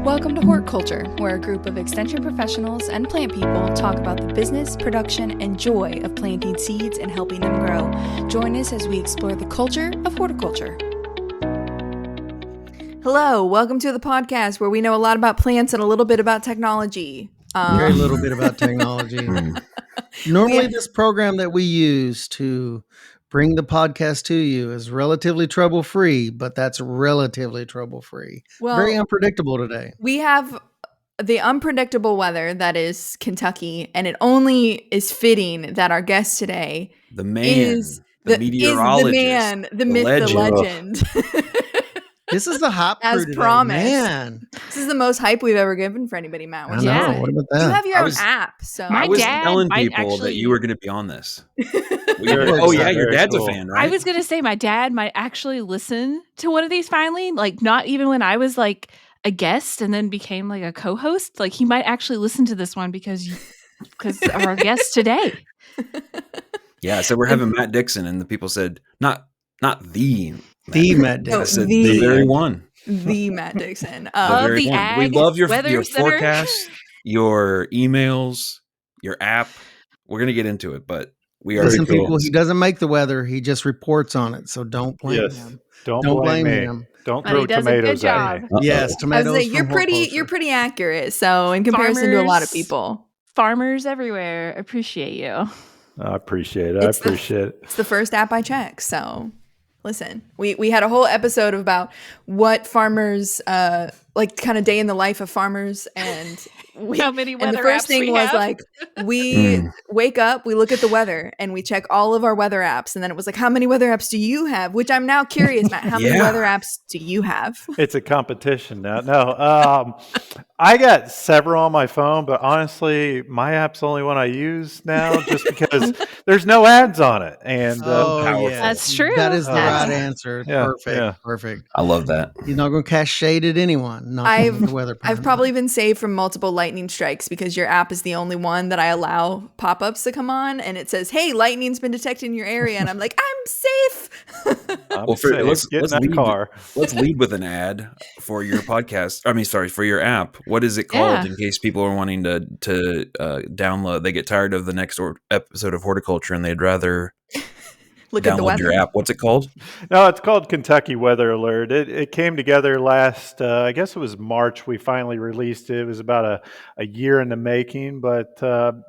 Welcome to Hort Culture, where a group of extension professionals and plant people talk about the business, production, and joy of planting seeds and helping them grow. Join us as we explore the culture of horticulture. Hello, welcome to the podcast where we know a lot about plants and a little bit about technology. Very little bit about technology. Normally, this program that we use to bring the podcast to you is relatively trouble-free, but that's relatively trouble-free. Well, very unpredictable today. We have the unpredictable weather that is Kentucky, and it only is fitting that our guest today the man, is the meteorologist, the man, the myth, legend. the legend. This is the hype crew As today. promised. Man. This is the most hype we've ever given for anybody, Matt. I know. What about that? You have your own app, so I was telling people that you were going to be on this. Your dad's a fan, right? I was going to say my dad might actually listen to one of these finally, like not even when I was like a guest and then became like a co-host. Like he might actually listen to this one because of our guest today. Yeah, so we're having Matt Dixon, and the people said not the Matt Dixon. I said the very one. The Matt Dixon. The ag, we love your weather forecast, your emails, your app. We're going to get into it, but we are. Listen, people, he doesn't make the weather. He just reports on it. So don't blame him. Don't blame him. Don't throw tomatoes at me. Yes, tomatoes. I was like, you're pretty accurate. So in comparison to a lot of people. Farmers everywhere appreciate you. I appreciate it. It's the first app I check. So listen, we had a whole episode about what farmers, like kind of day in the life of farmers. And how many weather and the first apps thing we was have? like, we wake up, we look at the weather, and we check all of our weather apps. And then it was like, how many weather apps do you have? Which I'm now curious, Matt, how many weather apps do you have? It's a competition now. No, I got several on my phone, but honestly, my app's the only one I use now just because there's no ads on it. And that's true. That is the right answer. Yeah, Perfect. I love that. You're not going to cast shade at anyone. I've probably been saved from multiple lightning strikes because your app is the only one that I allow pop-ups to come on, and it says, "Hey, lightning's been detected in your area," and I'm like, "I'm safe." Let's lead with an ad for your podcast. For your app. What is it called? In case people are wanting to download, they get tired of the next episode of Horticulture and they'd rather look at the weather. Your app. What's it called? No, it's called Kentucky Weather Alert. It came together last, I guess it was March. We finally released it. It was about a year in the making, but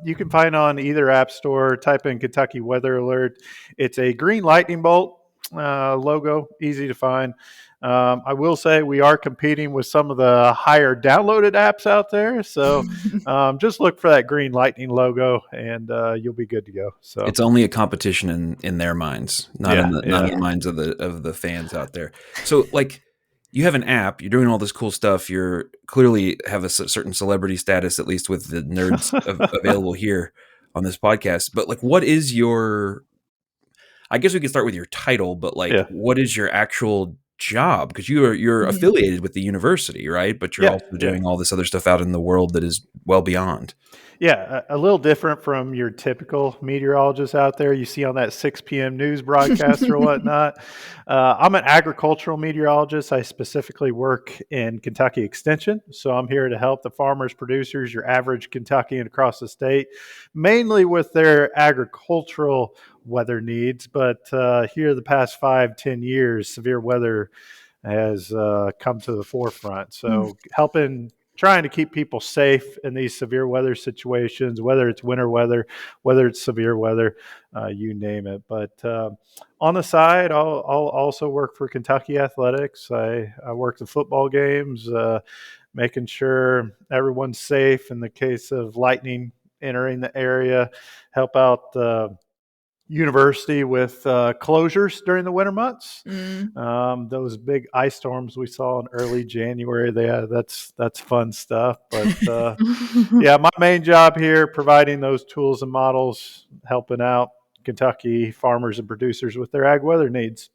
you can find on either app store. Type in Kentucky Weather Alert. It's a green lightning bolt logo, easy to find. I will say we are competing with some of the higher downloaded apps out there. So just look for that green lightning logo and you'll be good to go. So it's only a competition in their minds, not in the minds of the fans out there. So like you have an app, you're doing all this cool stuff. You're clearly have a certain celebrity status, at least with the nerds available here on this podcast. But like, what is your, I guess we could start with your title, but like, what is your actual job? Because you're affiliated with the university, right? But you're also doing all this other stuff out in the world that is well beyond. Yeah, a little different from your typical meteorologist out there you see on that 6 p.m. news broadcast or whatnot. I'm an agricultural meteorologist. I specifically work in Kentucky Extension. So I'm here to help the farmers, producers, your average Kentuckian across the state, mainly with their agricultural weather needs. But here the past 5-10 years, severe weather has come to the forefront. So trying to keep people safe in these severe weather situations, whether it's winter weather, whether it's severe weather, you name it. But on the side, I'll also work for Kentucky Athletics. I work the football games, making sure everyone's safe in the case of lightning entering the area, help out the university with closures during the winter months. Those big ice storms we saw in early January, that's fun stuff. But my main job here, providing those tools and models, helping out Kentucky farmers and producers with their ag weather needs.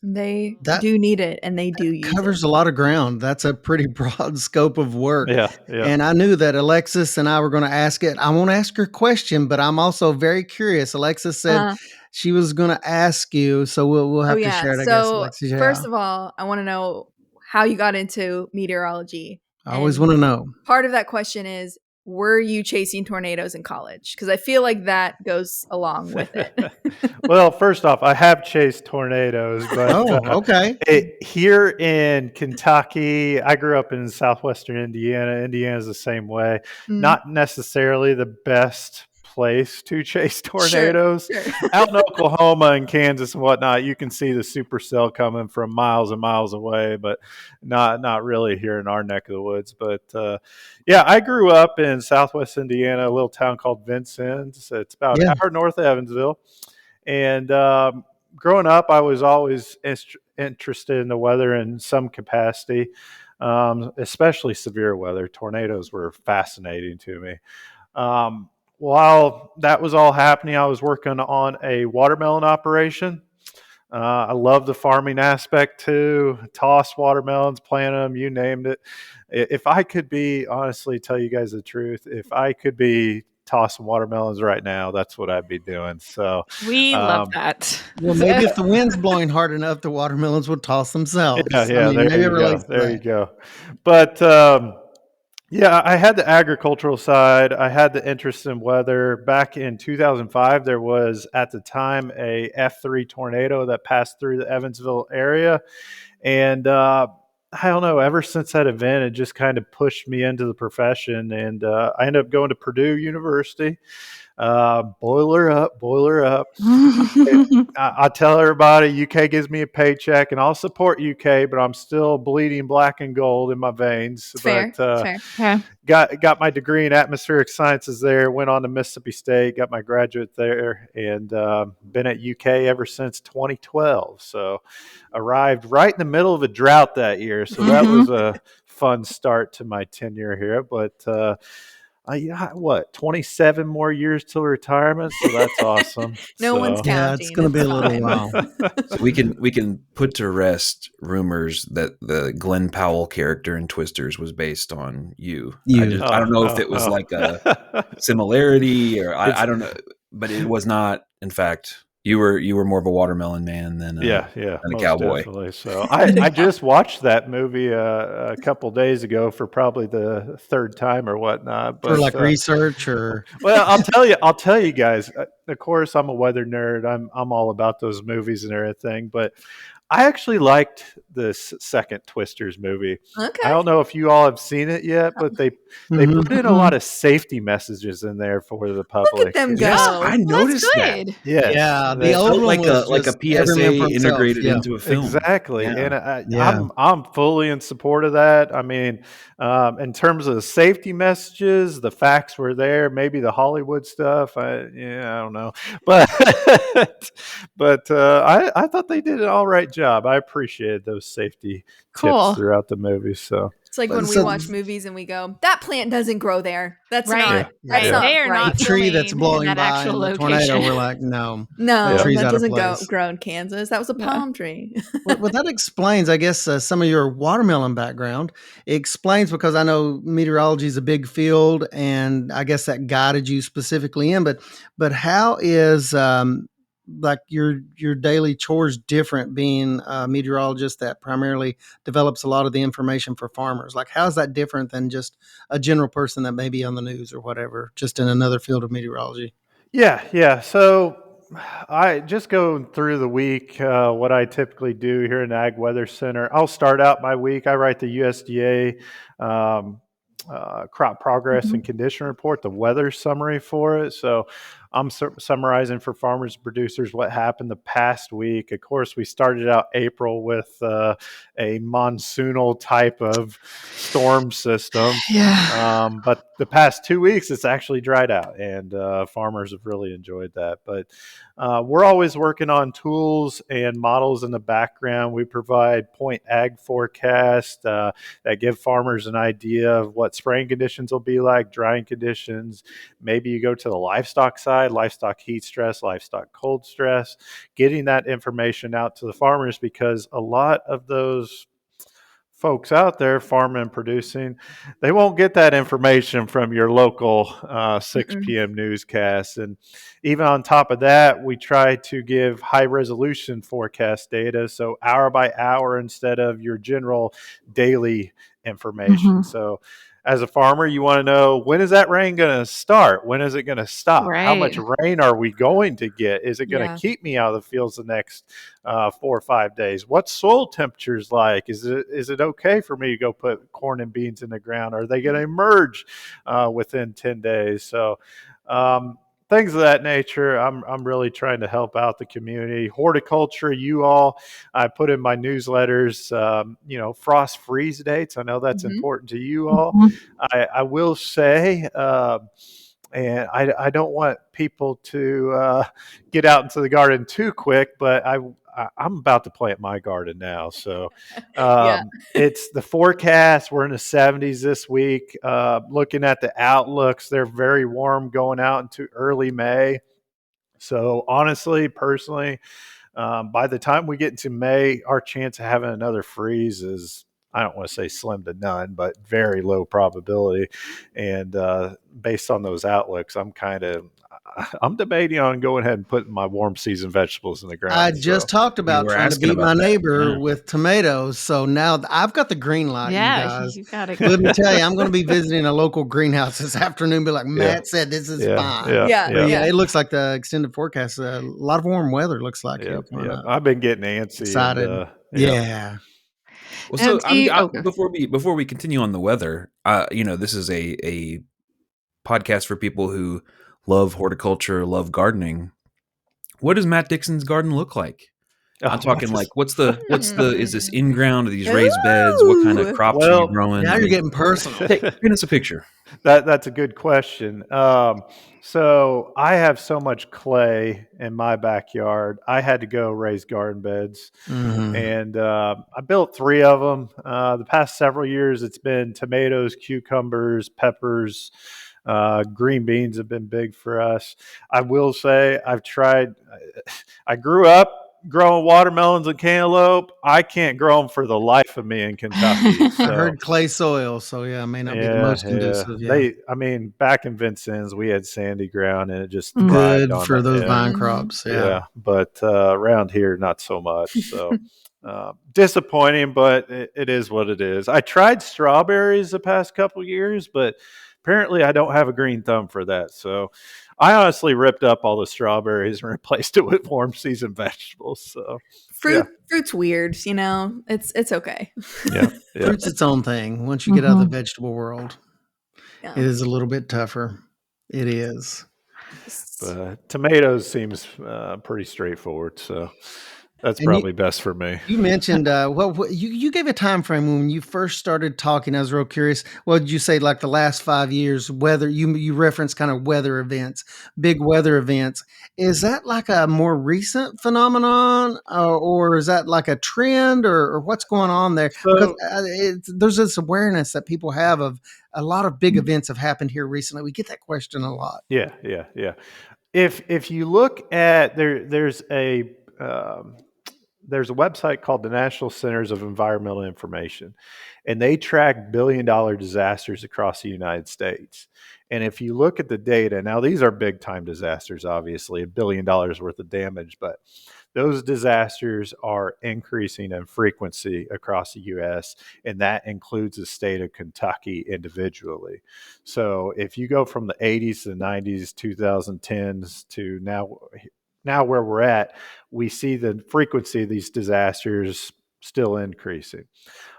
They do need it, and they do use it. Covers a lot of ground. That's a pretty broad scope of work. Yeah. And I knew that Alexis and I were going to ask it. I won't ask her a question, but I'm also very curious. Alexis said she was going to ask you, so we'll have to share it, I guess, Alexis. First of all, I want to know how you got into meteorology. I always want to know. Part of that question is, were you chasing tornadoes in college? Because I feel like that goes along with it. Well, first off, I have chased tornadoes, but okay. Here in Kentucky, I grew up in southwestern Indiana. Indiana's the same way. Not necessarily the best place to chase tornadoes. Sure. Out in Oklahoma and Kansas and whatnot, you can see the supercell coming from miles and miles away, but not really here in our neck of the woods. But yeah, I grew up in southwest Indiana, a little town called Vincennes. It's about an hour north of Evansville. And growing up, I was always interested in the weather in some capacity, especially severe weather. Tornadoes were fascinating to me. While that was all happening, I was working on a watermelon operation. I love the farming aspect too. Toss watermelons, plant them, you named it. If I could be, honestly, tell you guys the truth, if I could be tossing watermelons right now, that's what I'd be doing. So we love that. Well, maybe if the wind's blowing hard enough, the watermelons would toss themselves. Yeah, I mean, there you go. But yeah, I had the agricultural side. I had the interest in weather. Back in 2005, there was, at the time, a F3 tornado that passed through the Evansville area. And I don't know, ever since that event, it just kind of pushed me into the profession. And I ended up going to Purdue University. Boiler up. I tell everybody UK gives me a paycheck and I'll support UK, but I'm still bleeding black and gold in my veins. Fair. Got my degree in atmospheric sciences there, went on to Mississippi State, got my graduate there, and been at UK ever since 2012. So arrived right in the middle of a drought that year. So that was a fun start to my tenure here. But 27 more years till retirement, so that's awesome. No one's counting. Yeah, it's going to be a little while. So we can put to rest rumors that the Glenn Powell character in Twisters was based on you. I don't know if it was like a similarity, or I don't know, but it was not. In fact, you were more of a watermelon man than a cowboy. Definitely. So I just watched that movie a couple days ago for probably the third time or whatnot. But, for like research or well, I'll tell you guys. Of course, I'm a weather nerd. I'm all about those movies and everything. But I actually liked this second Twisters movie. Okay. I don't know if you all have seen it yet, but they put in a lot of safety messages in there for the public. Look at them go. Yes, I noticed that. Yeah, the old one was like a PSA integrated into a film. Exactly, Yeah. and I'm fully in support of that. I mean, in terms of the safety messages, the facts were there. Maybe the Hollywood stuff, I don't know, but I thought they did an all right job. I appreciated those safety tips throughout the movie. So it's like when we watch movies and we go, that plant doesn't grow there. That's not. That's not they are not the tree that's blowing that by actual in the tornado. We're like, no, that doesn't grow in Kansas. That was a palm tree. Well, that explains, I guess, some of your watermelon background. It explains, because I know meteorology is a big field, and I guess that guided you specifically in. But how is like your daily chores different, being a meteorologist that primarily develops a lot of the information for farmers? Like, how is that different than just a general person that may be on the news or whatever, just in another field of meteorology? Yeah. So I just go through the week, what I typically do here in the Ag Weather Center. I'll start out my week. I write the USDA crop progress and condition report, the weather summary for it. So I'm summarizing for farmers and producers what happened the past week. Of course, we started out April with a monsoonal type of storm system. But the past 2 weeks, it's actually dried out, and farmers have really enjoyed that. But we're always working on tools and models in the background. We provide point ag forecast that give farmers an idea of what spraying conditions will be like, drying conditions. Maybe you go to the livestock side, livestock heat stress, livestock cold stress, getting that information out to the farmers, because a lot of those folks out there farming and producing, they won't get that information from your local 6 p.m. newscast. And even on top of that, we try to give high resolution forecast data, so hour by hour instead of your general daily information. So as a farmer, you want to know, when is that rain going to start? When is it going to stop? Right. How much rain are we going to get? Is it going to keep me out of the fields the next 4 or 5 days? What soil temperatures like? Is it okay for me to go put corn and beans in the ground? Are they going to emerge within 10 days? So things of that nature. I'm really trying to help out the community. Horticulture, I put in my newsletters, frost freeze dates. I know that's important to you all. I will say, and I don't want people to get out into the garden too quick, but I'm about to plant my garden now. So it's the forecast. We're in the 70s this week. Looking at the outlooks, they're very warm going out into early May. So honestly, personally, by the time we get into May, our chance of having another freeze is, I don't want to say slim to none, but very low probability. And based on those outlooks, I'm debating on going ahead and putting my warm season vegetables in the ground. I just talked about trying to beat my neighbor with tomatoes. So now I've got the green light, you guys. You got it. Let me tell you, I'm going to be visiting a local greenhouse this afternoon. Be like, Matt said, this is fine. It looks like the extended forecast. A lot of warm weather looks like. I've been getting antsy. Excited. Well, so before we continue on the weather, this is a podcast for people who love horticulture, love gardening. What does Matt Dixon's garden look like? I'm talking like, what's the, is this in ground? Are these raised beds? What kind of crops are you growing? Now you're getting personal. Paint us a picture. That's a good question. So I have so much clay in my backyard. I had to go raise garden beds, and I built 3 of them. The past several years, it's been tomatoes, cucumbers, peppers. Green beans have been big for us. I will say I grew up growing watermelons and cantaloupe. I can't grow them for the life of me in Kentucky. So. I heard clay soil, so it may not be the most conducive. Back in Vincennes, we had sandy ground, and it just good for those vine crops. But around here, not so much. So disappointing, but it is what it is. I tried strawberries the past couple years, but apparently I don't have a green thumb for that. So I honestly ripped up all the strawberries and replaced it with warm season vegetables. So fruit's weird, it's okay. Fruit's its own thing. Once you get out of the vegetable world, it is a little bit tougher. It is. But tomatoes seems pretty straightforward. So that's probably best for me. You mentioned, you gave a time frame when you first started talking. I was real curious. What did you say, like the last 5 years, weather, you referenced kind of weather events, big weather events. Is that like a more recent phenomenon or is that like a trend or what's going on there? Because there's this awareness that people have of a lot of big events have happened here recently. We get that question a lot. Yeah. If you look at there's a website called the National Centers of Environmental Information, and they track billion-dollar disasters across the United States. And if you look at the data, now these are big-time disasters, obviously, $1 billion worth of damage, but those disasters are increasing in frequency across the U.S., and that includes the state of Kentucky individually. So if you go from the 80s to the 90s, 2010s to now where we're at, we see the frequency of these disasters still increasing.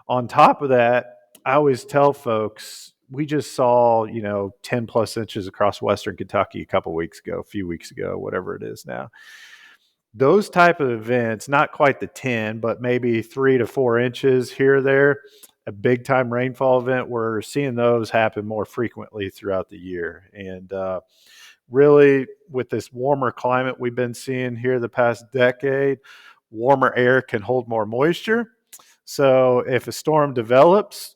On top of that, I always tell folks, we just saw, 10 plus inches across Western Kentucky a few weeks ago, whatever it is now. Those type of events, not quite the 10, but maybe 3 to 4 inches here or there, a big time rainfall event, we're seeing those happen more frequently throughout the year. And, really, with this warmer climate we've been seeing here the past decade, warmer air can hold more moisture. So if a storm develops,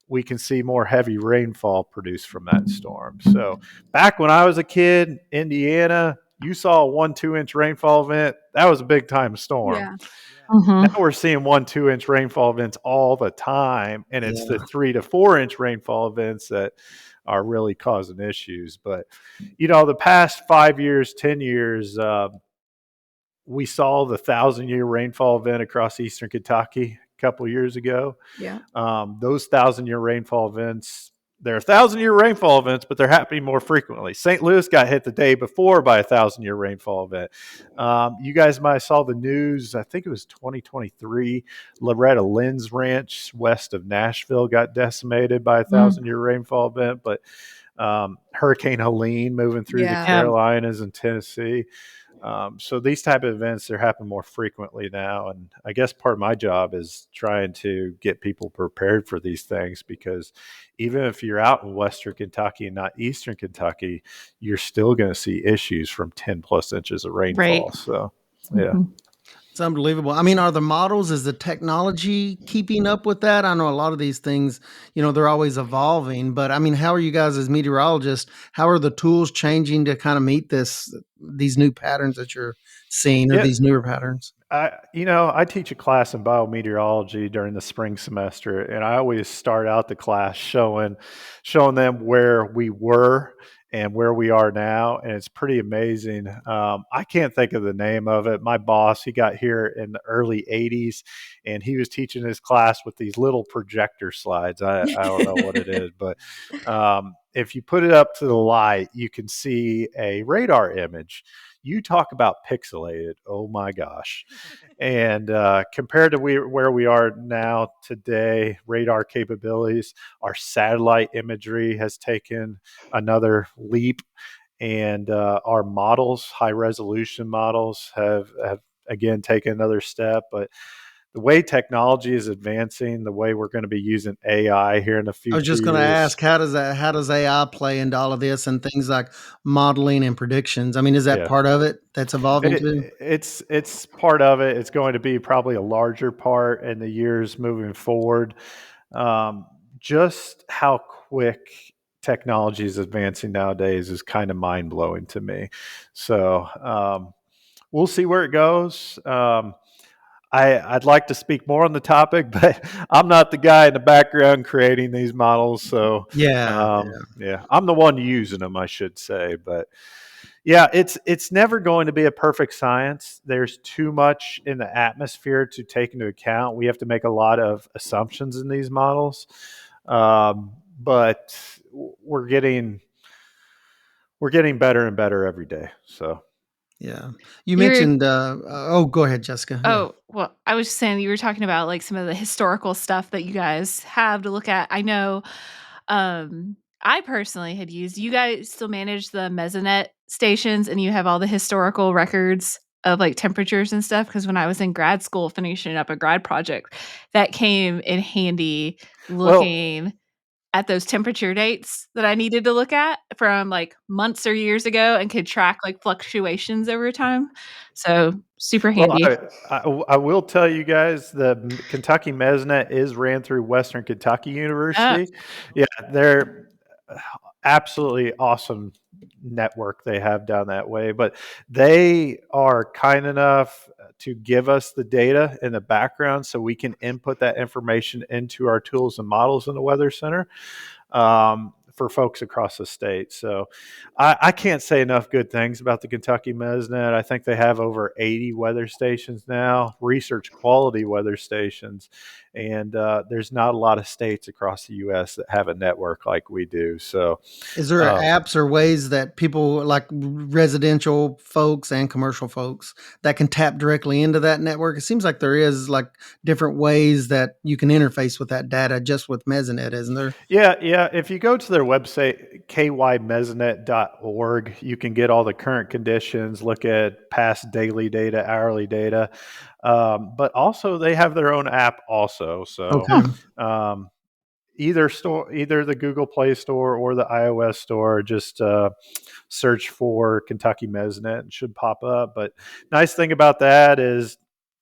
we can see more heavy rainfall produced from that storm. So back when I was a kid, Indiana, you saw a 1-2 inch rainfall event. That was a big time storm. Yeah. Now we're seeing 1-2 inch rainfall events all the time. And it's the 3 to 4 inch rainfall events that are really causing issues. But, the past 5 years, 10 years, we saw the 1,000-year rainfall event across Eastern Kentucky a couple of years ago. Yeah. Those 1,000-year rainfall events, they're 1,000-year rainfall events, but they're happening more frequently. St. Louis got hit the day before by a 1,000-year rainfall event. You guys might have saw the news. I think it was 2023. Loretta Lynn's ranch west of Nashville got decimated by a 1,000-year rainfall event. But Hurricane Helene moving through the Carolinas and Tennessee. So these type of events, they're happening more frequently now. And I guess part of my job is trying to get people prepared for these things, because even if you're out in Western Kentucky and not Eastern Kentucky, you're still going to see issues from 10 plus inches of rainfall. Right. So, yeah. It's unbelievable. I mean, are the models, is the technology keeping up with that? I know a lot of these things, they're always evolving, but I mean, how are you guys as meteorologists, how are the tools changing to kind of meet these new patterns that you're seeing, or these newer patterns? I teach a class in biometeorology during the spring semester, and I always start out the class showing them where we were and where we are now, and it's pretty amazing. I can't think of the name of it. My boss, he got here in the early 80s, and he was teaching his class with these little projector slides. I don't know what it is, but if you put it up to the light, you can see a radar image. You talk about pixelated. Oh my gosh. And compared to where we are now today, radar capabilities, our satellite imagery has taken another leap. And our models, high resolution models, have again taken another step. But the way technology is advancing, the way we're going to be using AI here in the future. I was just going to ask, how does AI play into all of this and things like modeling and predictions? I mean, is that part of it that's evolving too? It's part of it. It's going to be probably a larger part in the years moving forward. Just how quick technology is advancing nowadays is kind of mind blowing to me. So we'll see where it goes. I'd like to speak more on the topic, but I'm not the guy in the background creating these models. So I'm the one using them, I should say. But yeah, it's never going to be a perfect science. There's too much in the atmosphere to take into account. We have to make a lot of assumptions in these models, but we're getting better and better every day. So. Yeah. You mentioned, go ahead, Jessica. Oh, well, I was just saying, you were talking about like some of the historical stuff that you guys have to look at. I know, I personally had used, you guys still manage the Mesonet stations, and you have all the historical records of like temperatures and stuff. Cause when I was in grad school finishing up a grad project, that came in handy looking at those temperature dates that I needed to look at from like months or years ago, and could track like fluctuations over time. So super handy. Well, I will tell you guys, the Kentucky Mesonet is ran through Western Kentucky University. Yeah, they're absolutely awesome network they have down that way, but they are kind enough to give us the data in the background so we can input that information into our tools and models in the Weather Center for folks across the state. So I can't say enough good things about the Kentucky Mesonet. I think they have over 80 weather stations now, research quality weather stations. And there's not a lot of states across the U.S. that have a network like we do. So is there apps or ways that people, like residential folks and commercial folks, that can tap directly into that network? It seems like there is like different ways that you can interface with that data just with Mesonet, isn't there? Yeah. If you go to their website, kymesonet.org, you can get all the current conditions, look at past daily data, hourly data. But also they have their own app also. So either the Google Play Store or the iOS store, just search for Kentucky Mesonet and should pop up. But nice thing about that is,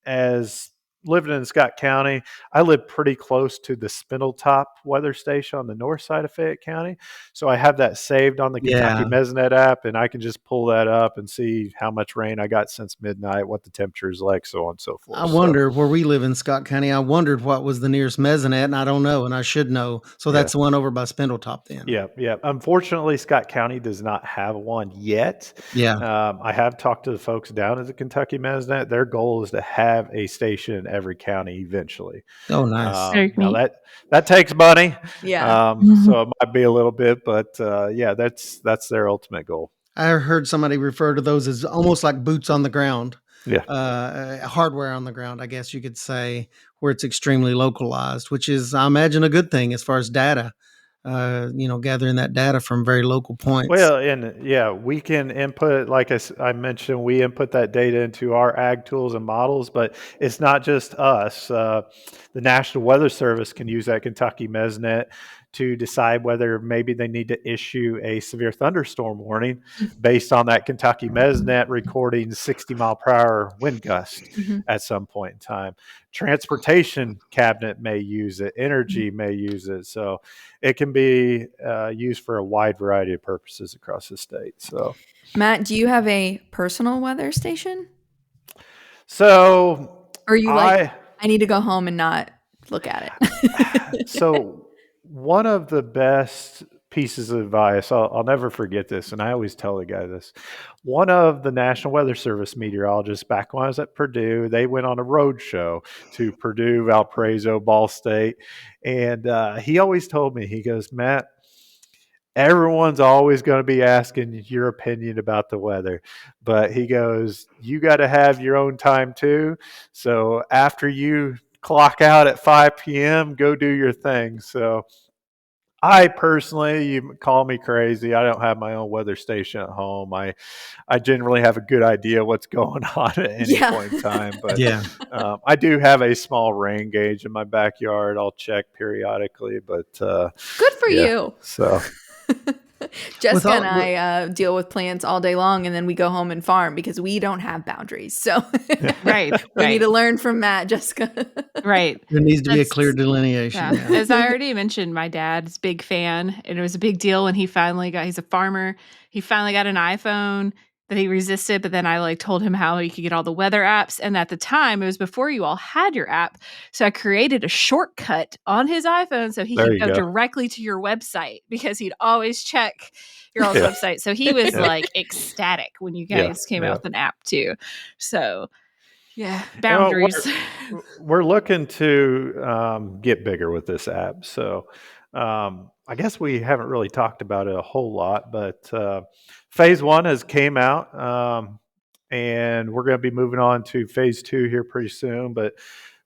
as living in Scott County, I live pretty close to the Spindletop weather station on the north side of Fayette County. So I have that saved on the Kentucky Mesonet app, and I can just pull that up and see how much rain I got since midnight, what the temperature is like, so on and so forth. I wonder, where we live in Scott County, I wondered what was the nearest Mesonet, and I don't know, and I should know. So that's the one over by Spindletop then. Yeah. Unfortunately, Scott County does not have one yet. Yeah. I have talked to the folks down at the Kentucky Mesonet. Their goal is to have a station in every county eventually. Oh, nice. Now that takes money. Yeah. So it might be a little bit, but that's their ultimate goal. I heard somebody refer to those as almost like boots on the ground. Yeah. Hardware on the ground, I guess you could say, where it's extremely localized, which is, I imagine, a good thing as far as data, gathering that data from very local points. Well, and we can input, like I mentioned, we input that data into our ag tools and models, but it's not just us. The National Weather Service can use that Kentucky Mesonet to decide whether maybe they need to issue a severe thunderstorm warning based on that Kentucky Mesonet recording 60-mile-per-hour wind gust at some point in time. Transportation cabinet may use it. Energy may use it. So it can be used for a wide variety of purposes across the state. So, Matt, do you have a personal weather station? So, or are you I need to go home and not look at it? So one of the best pieces of advice, I'll never forget this, and I always tell the guy this. One of the National Weather Service meteorologists, back when I was at Purdue, they went on a road show to Purdue, Valparaiso, Ball State, and he always told me, he goes, Matt, everyone's always going to be asking your opinion about the weather, but he goes, you got to have your own time too. So after you clock out at 5 p.m., go do your thing. So I personally, you call me crazy, I don't have my own weather station at home. I generally have a good idea what's going on at any point in time, but I do have a small rain gauge in my backyard. I'll check periodically, but good for you. So Jessica and I deal with plants all day long, and then we go home and farm because we don't have boundaries. So we need to learn from Matt, Jessica. Right. There needs to be a clear delineation. Yeah. As I already mentioned, my dad's a big fan, and it was a big deal when he's a farmer. He finally got an iPhone that he resisted, but then I told him how he could get all the weather apps. And at the time, it was before you all had your app. So I created a shortcut on his iPhone so he could go directly to your website, because he'd always check your all's website. So he was ecstatic when you guys came out with an app too. So boundaries. We're looking to get bigger with this app. So I guess we haven't really talked about it a whole lot, but phase 1 has came out, and we're going to be moving on to phase 2 here pretty soon. But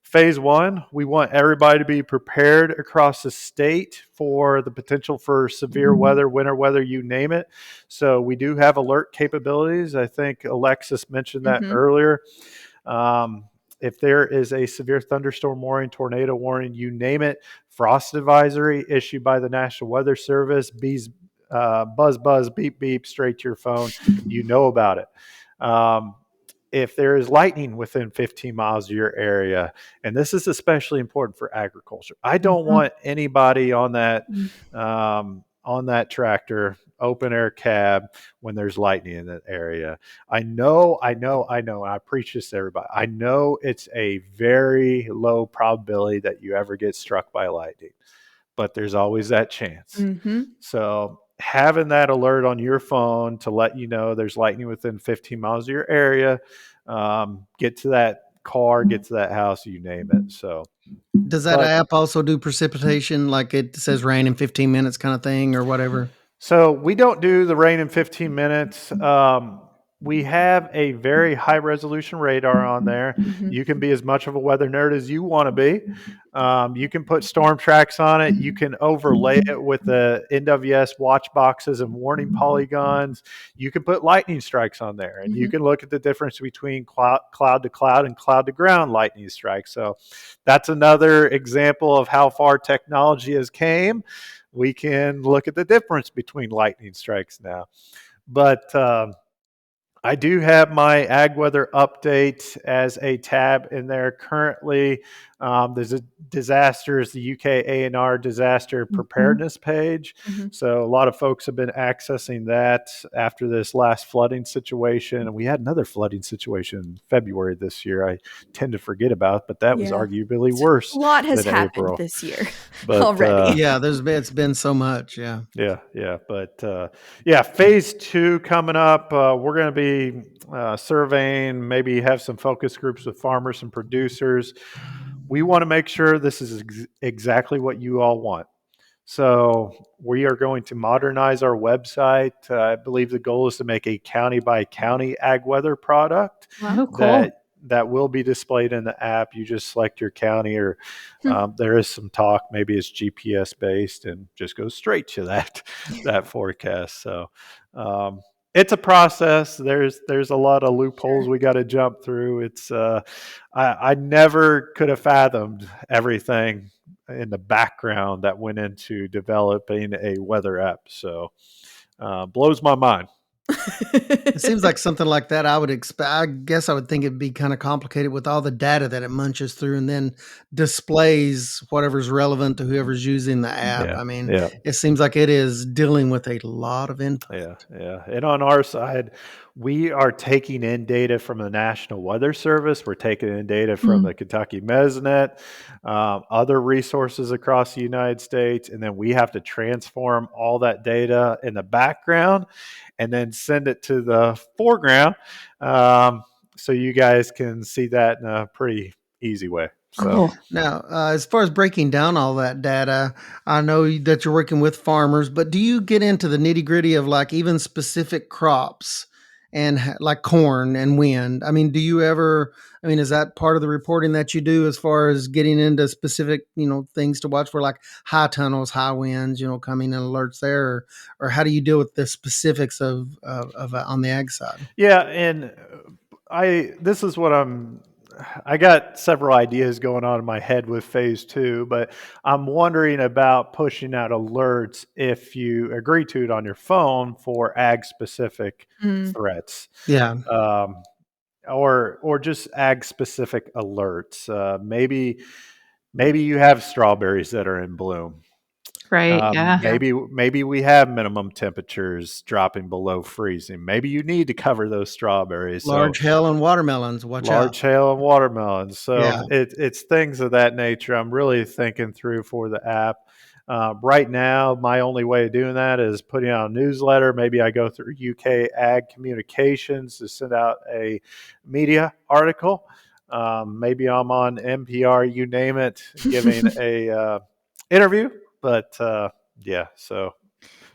phase 1, we want everybody to be prepared across the state for the potential for severe weather, winter weather, you name it. So we do have alert capabilities. I think Alexis mentioned that earlier. If there is a severe thunderstorm warning, tornado warning, you name it, frost advisory issued by the National Weather Service, bees, buzz, beep, beep, straight to your phone, you know about it. If there is lightning within 15 miles of your area, and this is especially important for agriculture, I don't want anybody on that tractor, open air cab, when there's lightning in that area. I know, and I preach this to everybody. I know it's a very low probability that you ever get struck by lightning, but there's always that chance. So having that alert on your phone to let you know there's lightning within 15 miles of your area, get to that car, get to that house, you name it. So does that app also do precipitation, like it says rain in 15 minutes kind of thing or whatever? So we don't do the rain in 15 minutes. We have a very high resolution radar on there. You can be as much of a weather nerd as you want to be. You can put storm tracks on it. You can overlay it with the NWS watch boxes and warning polygons. You can put lightning strikes on there, and you can look at the difference between cloud to cloud and cloud to ground lightning strikes. So that's another example of how far technology has came. We can look at the difference between lightning strikes now. But I do have my ag weather update as a tab in there currently. There's a disasters, the UK A&R disaster preparedness page. So a lot of folks have been accessing that after this last flooding situation. And we had another flooding situation in February this year. I tend to forget about, but that was arguably worse. A lot has happened April. this year but, already. It's been so much. But phase 2 coming up. We're going to be be surveying, maybe have some focus groups with farmers and producers. We want to make sure this is exactly what you all want. So we are going to modernize our website. I believe the goal is to make a county by county ag weather product that will be displayed in the app. You just select your county, or there is some talk, maybe it's GPS based and just goes straight to that forecast. So it's a process. There's a lot of loopholes we got to jump through. It's I never could have fathomed everything in the background that went into developing a weather app. So blows my mind. It seems like something like that I would expect. I guess I would think it'd be kind of complicated with all the data that it munches through and then displays whatever's relevant to whoever's using the app. Yeah, I mean, yeah. it seems like it is dealing with a lot of input. Yeah. And on our side, we are taking in data from the National Weather Service. We're taking in data from the Kentucky Mesonet, other resources across the United States, and then we have to transform all that data in the background and then send it to the foreground, so you guys can see that in a pretty easy way. So now, as far as breaking down all that data, I know that you're working with farmers, but do you get into the nitty gritty of like even specific crops and like corn and wind? I mean, is that part of the reporting that you do as far as getting into specific, things to watch for, like high tunnels, high winds, coming in alerts there, or how do you deal with the specifics of on the ag side? Yeah. And I got several ideas going on in my head with phase 2, but I'm wondering about pushing out alerts if you agree to it on your phone for ag specific threats. Yeah. Or just ag specific alerts. Maybe you have strawberries that are in bloom. Right. Yeah. Maybe we have minimum temperatures dropping below freezing. Maybe you need to cover those strawberries. Large hail and watermelons. Watch out. Large hail and watermelons. So Yeah. it's things of that nature. I'm really thinking through for the app. Right now, my only way of doing that is putting out a newsletter. Maybe I go through UK Ag Communications to send out a media article. Maybe I'm on NPR, you name it, giving a interview. But yeah, so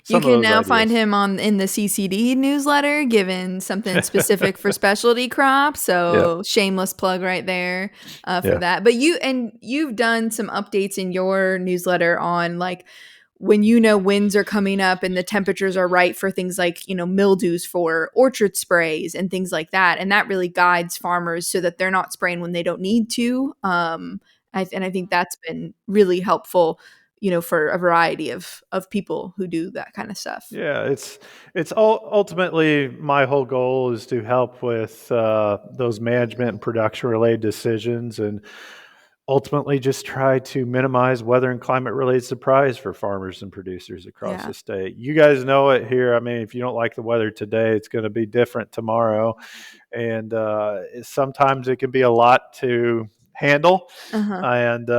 you can now find him in the CCD newsletter, given something specific for specialty crops. So shameless plug right there for that. But you've done some updates in your newsletter on like when winds are coming up and the temperatures are right for things like mildews for orchard sprays and things like that, and that really guides farmers so that they're not spraying when they don't need to. And I think that's been really helpful, for a variety of people who do that kind of stuff. Yeah, it's ultimately my whole goal is to help with those management and production related decisions, and ultimately just try to minimize weather and climate related surprise for farmers and producers across the state. You guys know it here. I mean, if you don't like the weather today, it's going to be different tomorrow, and sometimes it can be a lot to handle. And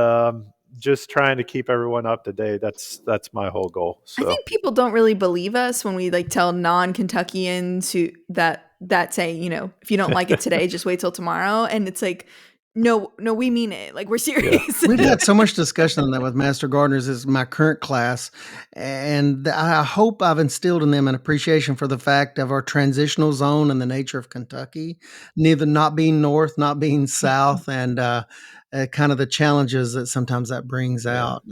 just trying to keep everyone up to date. That's my whole goal. So I think people don't really believe us when we like tell non-Kentuckians that say, if you don't like it today, just wait till tomorrow. And it's like, no, we mean it. Like, we're serious. We've had so much discussion on that with Master Gardeners as my current class. And I hope I've instilled in them an appreciation for the fact of our transitional zone and the nature of Kentucky, neither not being north, not being south, and kind of the challenges that sometimes that brings out.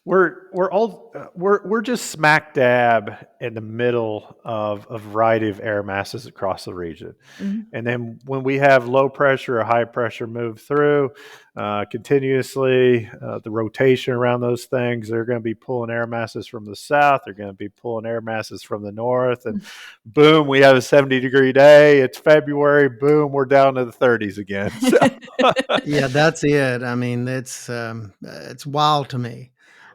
We're just smack dab in the middle of a variety of air masses across the region. And then when we have low pressure or high pressure move through continuously, the rotation around those things, they're going to be pulling air masses from the south. They're going to be pulling air masses from the north. And boom, we have a 70-degree day. It's February. Boom, we're down to the 30s again. So. Yeah, that's it. I mean, it's wild to me.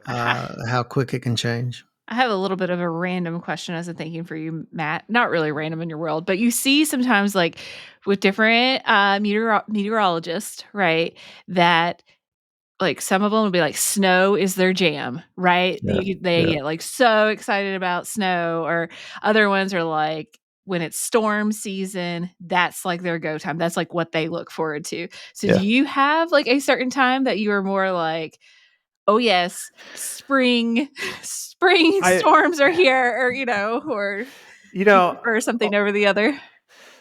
How quick it can change. I have a little bit of a random question as I'm thinking for you, Matt. Not really random in your world, but you see sometimes like with different meteorologists, right, that like some of them will be like snow is their jam, right? They get like so excited about snow, or other ones are like when it's storm season, that's like their go time. That's like what they look forward to. So do you have like a certain time that you are more like, oh yes, spring storms are here, or something over the other?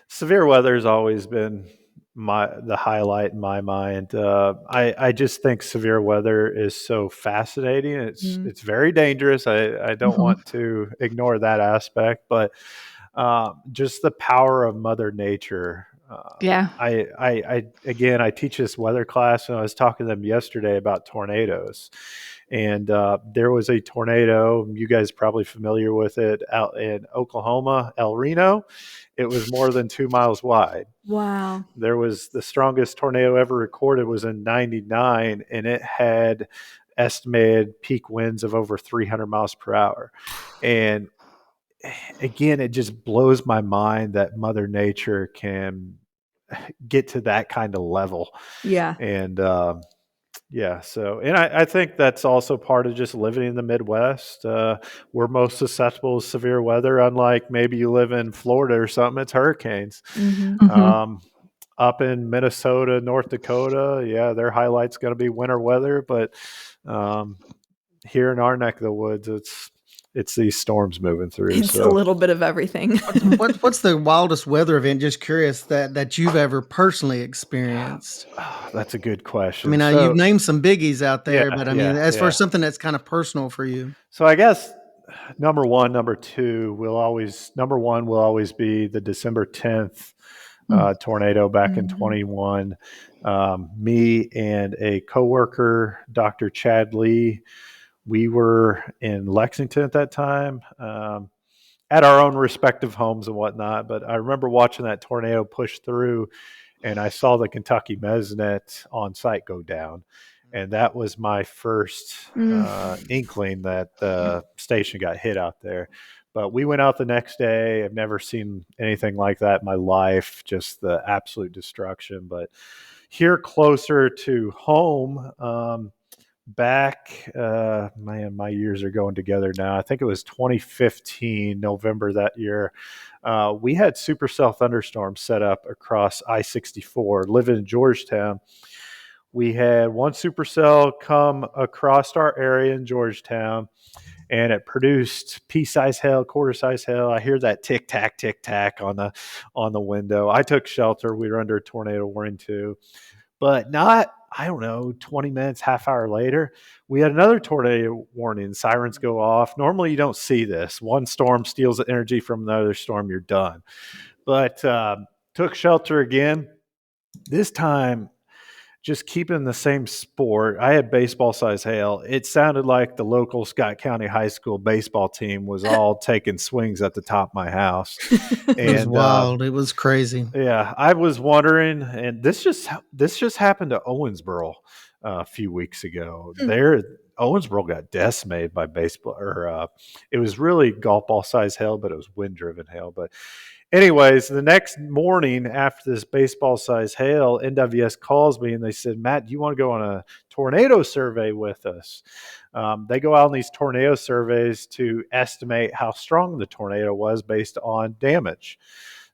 Severe weather has always been the highlight in my mind. I just think severe weather is so fascinating. It's very dangerous. I don't want to ignore that aspect, but just the power of Mother Nature. I teach this weather class, and I was talking to them yesterday about tornadoes. And there was a tornado. You guys are probably familiar with it out in Oklahoma, El Reno. It was more than 2 miles wide. Wow. There was the strongest tornado ever recorded was in 99, and it had estimated peak winds of over 300 miles per hour. And again, it just blows my mind that Mother Nature can get to that kind of level. Yeah. And I think that's also part of just living in the Midwest. We're most susceptible to severe weather, unlike maybe you live in Florida or something, it's hurricanes. Up in Minnesota, North Dakota, their highlight's going to be winter weather. But here in our neck of the woods, it's these storms moving through. It's a little bit of everything. What's the wildest weather event, just curious, that you've ever personally experienced? Oh, that's a good question. I mean, you've named some biggies out there, but I mean, as far as something that's kind of personal for you. So I guess number one will always be the December 10th tornado back in 21. Me and a coworker, Dr. Chad Lee, we were in Lexington at that time, at our own respective homes and whatnot. But I remember watching that tornado push through, and I saw the Kentucky Mesonet on site go down. And that was my first inkling that the station got hit out there. But we went out the next day. I've never seen anything like that in my life, just the absolute destruction. But here closer to home, my years are going together now. I think it was 2015, November that year. We had supercell thunderstorms set up across I-64. Living in Georgetown, we had one supercell come across our area in Georgetown, and it produced pea-sized hail, quarter-sized hail. I hear that tick-tack on the window. I took shelter. We were under a tornado warning too. But not, 20 minutes, half hour later, we had another tornado warning. Sirens go off. Normally, you don't see this. One storm steals the energy from another storm, you're done. But took shelter again. This time, just keeping the same sport. I had baseball-sized hail. It sounded like the local Scott County High School baseball team was all taking swings at the top of my house. It was wild. It was crazy. Yeah, I was wondering, and this just happened to Owensboro a few weeks ago. Owensboro got decimated by baseball, it was really golf ball-sized hail, but it was wind-driven hail. But anyways, the next morning after this baseball-sized hail, NWS calls me and they said, Matt, do you want to go on a tornado survey with us? They go out on these tornado surveys to estimate how strong the tornado was based on damage.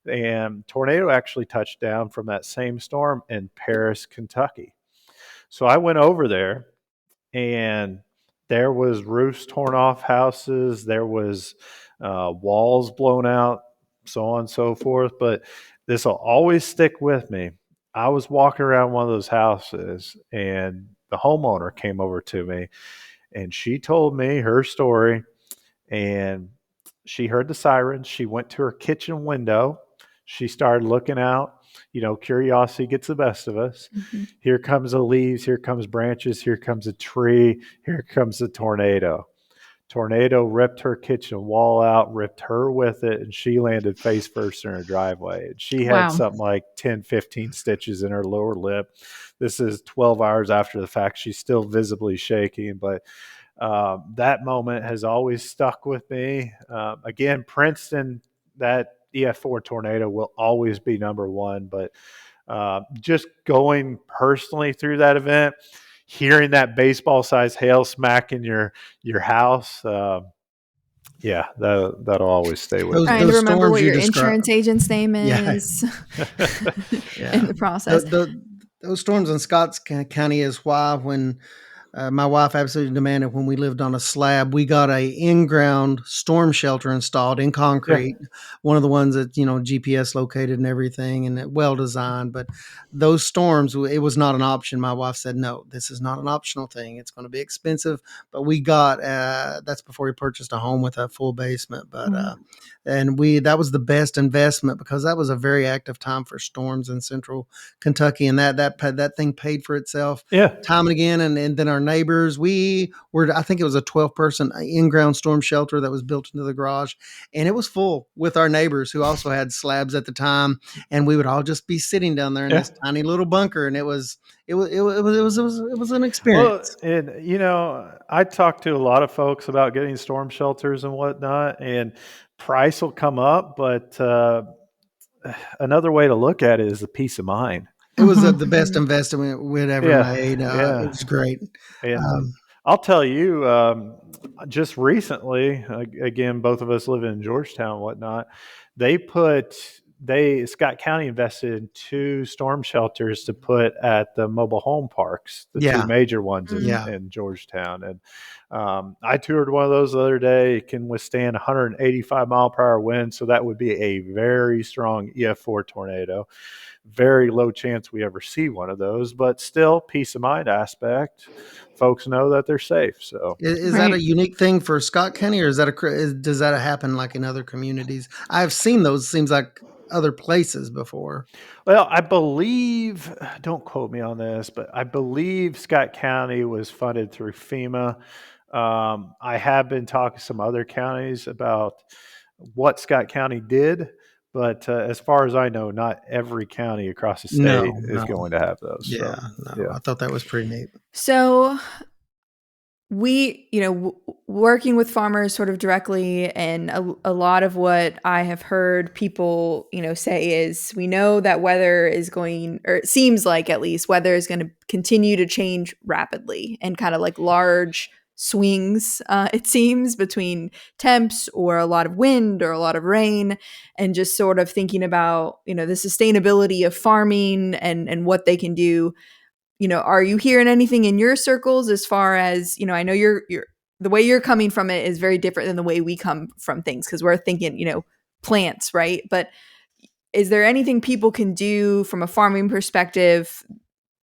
And tornado actually touched down from that same storm in Paris, Kentucky. So I went over there, and there was roofs torn off houses. There was walls blown out, so on and so forth. But this will always stick with me. I was walking around one of those houses, and the homeowner came over to me, and she told me her story. And she heard the sirens. She went to her kitchen window. She started looking out. Curiosity gets the best of us. Mm-hmm. Here comes the leaves. Here comes branches. Here comes a tree. Here comes the tornado. Tornado ripped her kitchen wall out, ripped her with it, and she landed face first in her driveway. And she had something like 10, 15 stitches in her lower lip. This is 12 hours after the fact. She's still visibly shaking, but that moment has always stuck with me. Again, Princeton, that EF4 tornado will always be number one, but just going personally through that event, hearing that baseball-sized hail smack in your house, Yeah, that'll always stay with me. Trying to remember what your insurance agent's name is in the process. Those storms in Scotts County is why when my wife absolutely demanded when we lived on a slab, we got a in-ground storm shelter installed in concrete. Yeah. One of the ones that, GPS located and everything and well designed. But those storms, it was not an option. My wife said, no, this is not an optional thing. It's going to be expensive. But we got, that's before we purchased a home with a full basement. But, and that was the best investment because that was a very active time for storms in central Kentucky. And that thing paid for itself time and again. And then our neighbors, I think it was a 12-person in-ground storm shelter that was built into the garage, and it was full with our neighbors who also had slabs at the time, and we would all just be sitting down there in this tiny little bunker, and it was an experience. Well, and I talked to a lot of folks about getting storm shelters and whatnot, and price will come up, but another way to look at it is the peace of mind. It was the best investment we'd ever made. It was great. And I'll tell you, just recently, again, both of us live in Georgetown and whatnot, Scott County invested in 2 storm shelters to put at the mobile home parks, the 2 major ones in Georgetown. And I toured one of those the other day. It can withstand 185 mile per hour wind. So that would be a very strong EF4 tornado. Very low chance we ever see one of those, but still peace of mind aspect. Folks know that they're safe. So is that a unique thing for Scott County, or does that happen like in other communities? I've seen those, seems like other places before. Well, I believe, don't quote me on this, but I believe Scott County was funded through FEMA. I have been talking to some other counties about what Scott County did. But as far as I know, not every county across the state is going to have those. Yeah, I thought that was pretty neat. So we, working with farmers sort of directly, and a lot of what I have heard people, say is we know that weather is going, or it seems like at least weather is going to continue to change rapidly and kind of like large swings, it seems, between temps or a lot of wind or a lot of rain, and just sort of thinking about, the sustainability of farming and what they can do. Are you hearing anything in your circles as far as, I know you're the way you're coming from it is very different than the way we come from things, because we're thinking, plants, right? But is there anything people can do from a farming perspective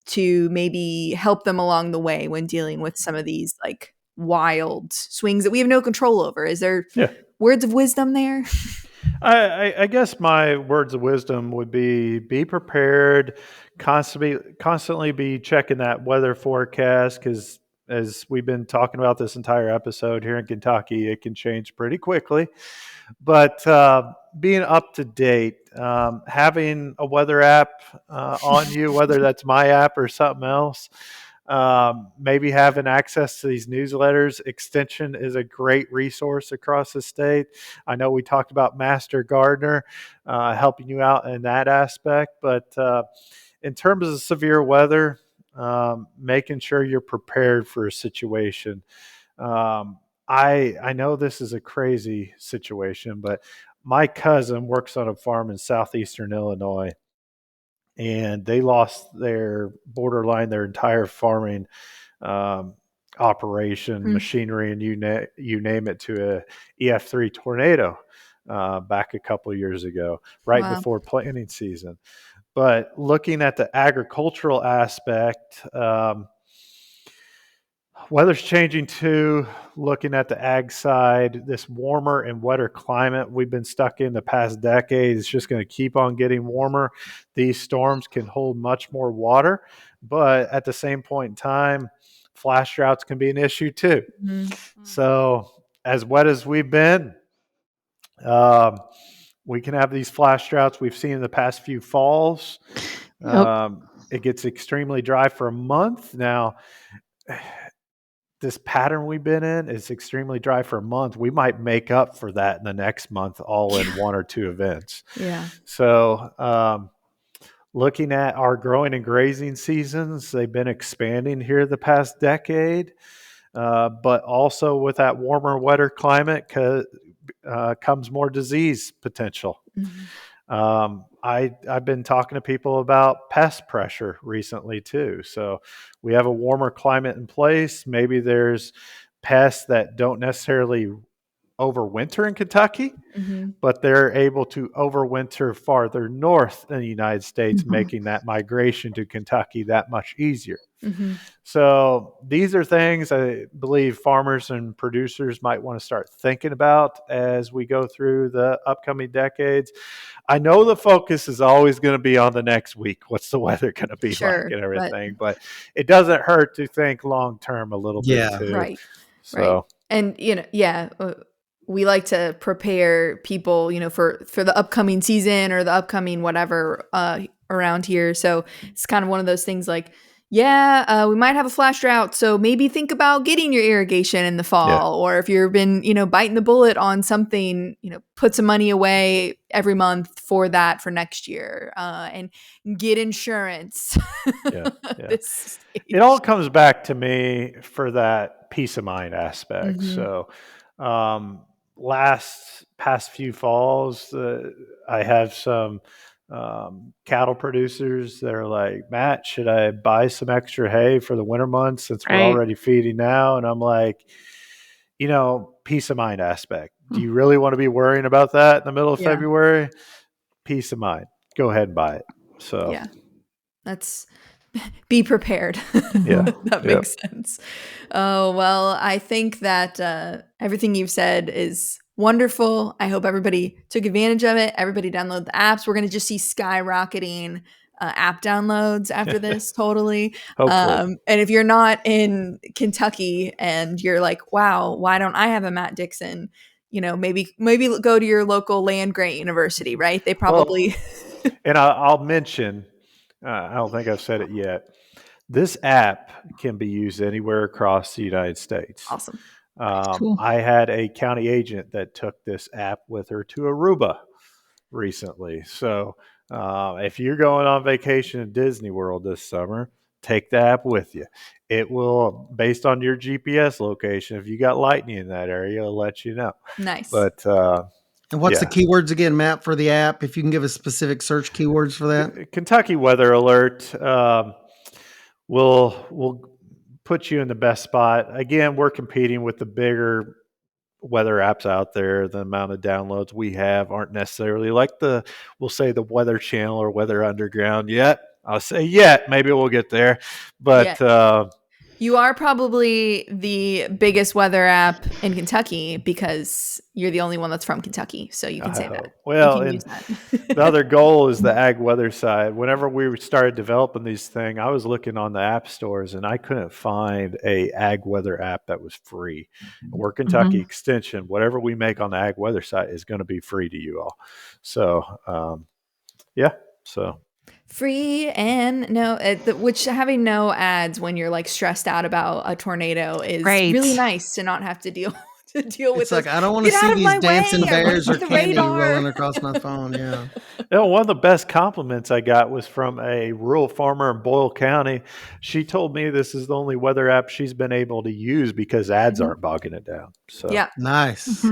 to maybe help them along the way when dealing with some of these like wild swings that we have no control over? Is there words of wisdom there? I guess my words of wisdom would be prepared, constantly be checking that weather forecast, because as we've been talking about this entire episode here in Kentucky, it can change pretty quickly. But being up to date, having a weather app on you, whether that's my app or something else, maybe having access to these newsletters. Extension is a great resource across the state. I know we talked about Master Gardener helping you out in that aspect, but in terms of severe weather, making sure you're prepared for a situation. I know this is a crazy situation, but my cousin works on a farm in southeastern Illinois, and they lost their entire farming operation, machinery, and you name it, to a EF3 tornado back a couple of years ago, right before planting season. But looking at the agricultural aspect, weather's changing too. Looking at the ag side, this warmer and wetter climate we've been stuck in the past decade is just going to keep on getting warmer. These storms can hold much more water, but at the same point in time, flash droughts can be an issue too. Mm-hmm. So as wet as we've been, we can have these flash droughts we've seen in the past few falls. It gets extremely dry for a month. Now, this pattern we've been in is extremely dry for a month. We might make up for that in the next month, all in one or two events. Yeah. So looking at our growing and grazing seasons, they've been expanding here the past decade. but also with that warmer, wetter climate comes more disease potential. I've been talking to people about pest pressure recently too. So we have a warmer climate in place. Maybe there's pests that don't necessarily overwinter in Kentucky, but they're able to overwinter farther north in the United States, making that migration to Kentucky that much easier. So these are things I believe farmers and producers might want to start thinking about as we go through the upcoming decades. I know the focus is always going to be on the next week. What's the weather going to be like and everything? But it doesn't hurt to think long term a little bit too. Right. So, right. And, we like to prepare people, for the upcoming season or the upcoming whatever around here. So it's kind of one of those things like, we might have a flash drought, so maybe think about getting your irrigation in the fall. Or if you've been, biting the bullet on something, put some money away every month for that for next year, and get insurance. It all comes back to me for that peace of mind aspect. So, past few falls, I have some cattle producers that are like, Matt, should I buy some extra hay for the winter months since we're already feeding now? And I'm like, peace of mind aspect. Do you really want to be worrying about that in the middle of February? Peace of mind. Go ahead and buy it. So that's be prepared. That makes sense. Oh, well, I think that everything you've said is wonderful. I hope everybody took advantage of it. Everybody download the apps. We're going to just see skyrocketing app downloads after this. Totally. And if you're not in Kentucky and you're like, wow, why don't I have a Matt Dixon? Maybe go to your local land grant university, right? They probably. And I'll mention, I don't think I've said it yet. This app can be used anywhere across the United States. Awesome. Cool. I had a county agent that took this app with her to Aruba recently. So if you're going on vacation in Disney World this summer, take the app with you. It will, based on your GPS location, if you got lightning in that area, it'll let you know. Nice. But and what's the keywords again, Matt, for the app? If you can give us specific search keywords for that. Kentucky Weather Alert will put you in the best spot. Again, we're competing with the bigger weather apps out there. The amount of downloads we have aren't necessarily like we'll say the Weather Channel or Weather Underground yet. I'll say yet. Maybe we'll get there. But you are probably the biggest weather app in Kentucky because you're the only one that's from Kentucky. So you can say that. Well, and the other goal is the ag weather side. Whenever we started developing these things, I was looking on the app stores and I couldn't find a ag weather app that was free. We're Kentucky Extension. Whatever we make on the ag weather side is going to be free to you all. So, free and which having no ads when you're like stressed out about a tornado is really nice to not have to deal with. It's like, I don't want to see these dancing bears or candy rolling across my phone. One of the best compliments I got was from a rural farmer in Boyle County. She told me this is the only weather app she's been able to use because ads aren't bogging it down. So nice.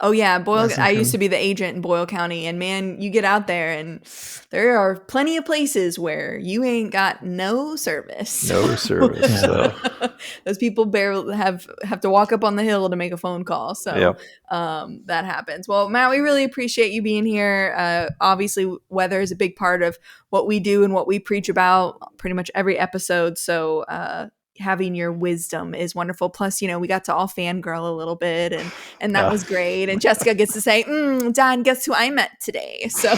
Oh yeah, Boyle. I used to be the agent in Boyle County, and man, you get out there, and there are plenty of places where you ain't got no service. No service. So. Those people barely have to walk up on the hill to make a phone call. So that happens. Well, Matt, we really appreciate you being here. Obviously, weather is a big part of what we do and what we preach about pretty much every episode. So having your wisdom is wonderful. Plus, we got to all fangirl a little bit and that was great. And Jessica gets to say, Don, guess who I met today? So,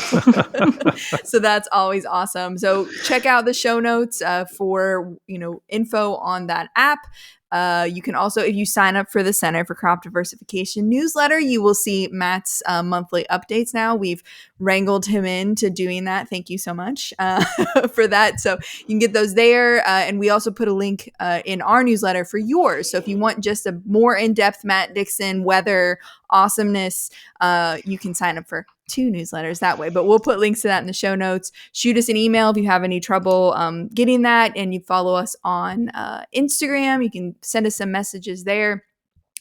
so that's always awesome. So check out the show notes for, info on that app. You can also, if you sign up for the Center for Crop Diversification newsletter, you will see Matt's monthly updates now. We've wrangled him into doing that. Thank you so much for that. So you can get those there. And we also put a link in our newsletter for yours. So if you want just a more in-depth Matt Dixon weather awesomeness, you can sign up for 2 newsletters that way. But we'll put links to that in the show notes. Shoot us an email if you have any trouble getting that, and you follow us on Instagram. You can send us some messages there.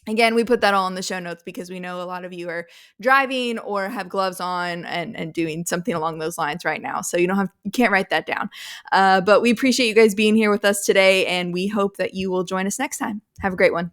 Again, we put that all in the show notes because we know a lot of you are driving or have gloves on and doing something along those lines right now. So you can't write that down. But we appreciate you guys being here with us today, and we hope that you will join us next time. Have a great one.